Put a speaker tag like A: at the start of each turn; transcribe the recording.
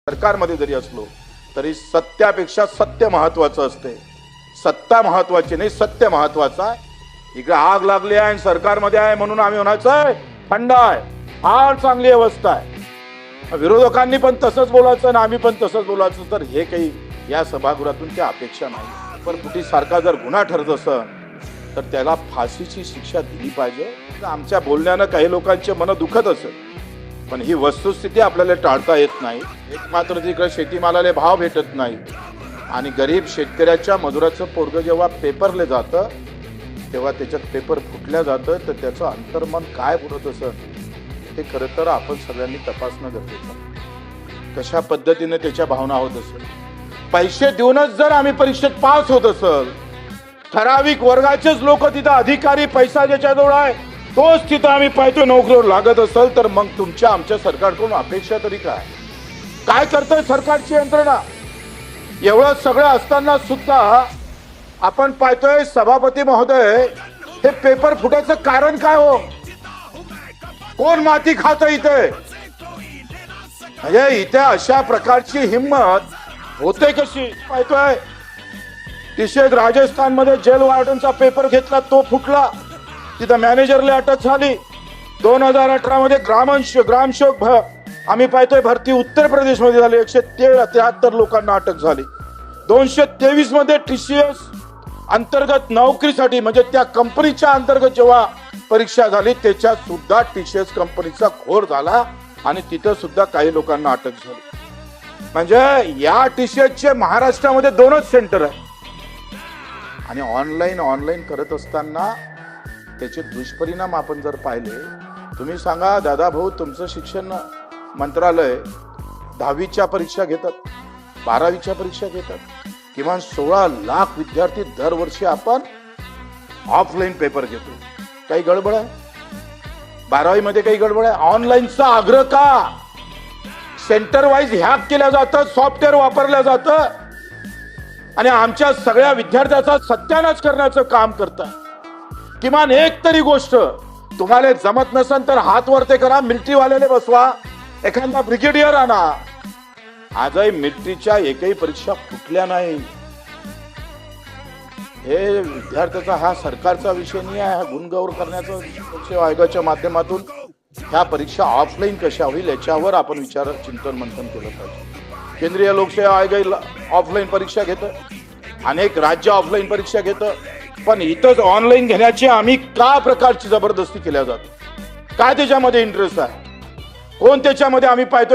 A: सरकारमध्ये जरी असलो तरी सत्यापेक्षा सत्य महत्वाचं असते. सत्ता महत्वाची नाही, सत्य महत्वाचा. इकडे आग लागली आहे आणि सरकारमध्ये आहे म्हणून आम्ही म्हणायचं थंड आहे, फार चांगली अवस्था आहे. विरोधकांनी पण तसंच बोलायचं आणि आम्ही पण तसंच बोलायचं. तर हे काही या सभागृहातून त्या अपेक्षा नाही. पण कुठे सारखा जर गुन्हा ठरत असेल तर त्याला फाशीची शिक्षा दिली पाहिजे. आमच्या बोलण्यानं काही लोकांचे मन दुखत असेल, पण ही वस्तुस्थिती आपल्याला टाळता येत नाही. एक मात्र तिकडे शेतीमालाला भाव भेटत नाही आणि गरीब शेतकऱ्याच्या मजुराचं पोरगं जेव्हा पेपरले जातं तेव्हा त्याच्यात पेपर फुटल्या जातं, तर त्याचं अंतर्मन काय बोलत असेल ते खरं तर आपण सगळ्यांनी तपासणं गरजेचं आहे. कशा पद्धतीने त्याच्या भावना होत असेल. पैसे देऊनच जर आम्ही परीक्षेत पास होत असेल, ठराविक वर्गाचेच लोक तिथं अधिकारी पैसा ज्याच्याजवळ आहे तोच तिथं आम्ही पाहतो नोकरीवर लागत असेल, तर मग तुमच्या आमच्या सरकारकडून अपेक्षा तरी काय करतोय सरकारची यंत्रणा. एवढं सगळं असताना सुद्धा आपण पाहतोय सभापती महोदय, हे पेपर फुटायचं कारण काय हो? कोण माती खातं इथे? म्हणजे इथे अशा प्रकारची हिंमत होते कशी? पाहतोय तिशेत राजस्थानमध्ये जेल वॉर्डनचा पेपर घेतला, तो फुटला, तिथं मॅनेजरला अटक झाली. 2018 मध्ये ग्रामसेवक आम्ही पाहतोय भरती उत्तर प्रदेश मध्ये झाली, 173 लोकांना अटक झाली. 223 मध्ये TCS अंतर्गत नोकरीसाठी म्हणजे त्या कंपनीच्या अंतर्गत जेव्हा परीक्षा झाली त्याच्यात सुद्धा TCS कंपनीचा घोर झाला आणि तिथं सुद्धा काही लोकांना अटक झाली. म्हणजे या TCSचे महाराष्ट्रामध्ये 2च सेंटर आहे आणि ऑनलाईन करत असताना त्याचे दुष्परिणाम आपण जर पाहिले. तुम्ही सांगा दादा भाऊ, तुमचं शिक्षण मंत्रालय 10वीच्या परीक्षा घेतात, 12वीच्या परीक्षा घेतात, किमान 16 लाख विद्यार्थी दरवर्षी आपण ऑफलाईन पेपर घेतो. काही गडबड आहे? 12वी मध्ये काही गडबड आहे? ऑनलाईनचा आग्रह का? सेंटर वाईज हॅक केलं जातं, सॉफ्टवेअर वापरलं जातं आणि आमच्या सगळ्या विद्यार्थ्याचा सत्यानाश करण्याचं काम करतात. किमान एक तरी गोष्ट तुम्हाला जमत नसेल तर हात वरते करा, मिलिटरीवाल्याने बसवा, एखादा ब्रिगेडियर आणा. आजही मिलिटरीच्या एकही परीक्षा फुटल्या नाही. हे विद्यार्थ्याचा हा सरकारचा विषय नाही आहे. हा गुणगौर करण्याचा लोकसेवा आयोगाच्या माध्यमातून ह्या परीक्षा ऑफलाईन कशा होईल याच्यावर आपण चिंतन मंथन केलं पाहिजे. केंद्रीय लोकसेवा आयोग ऑफलाईन परीक्षा घेतं, अनेक राज्य ऑफलाईन परीक्षा घेतं, पण इथंच ऑनलाईन घेण्याची आम्ही का प्रकारची जबरदस्ती केल्या जाते? काय त्याच्यामध्ये इंटरेस्ट आहे? कोण त्याच्यामध्ये आम्ही पाहतो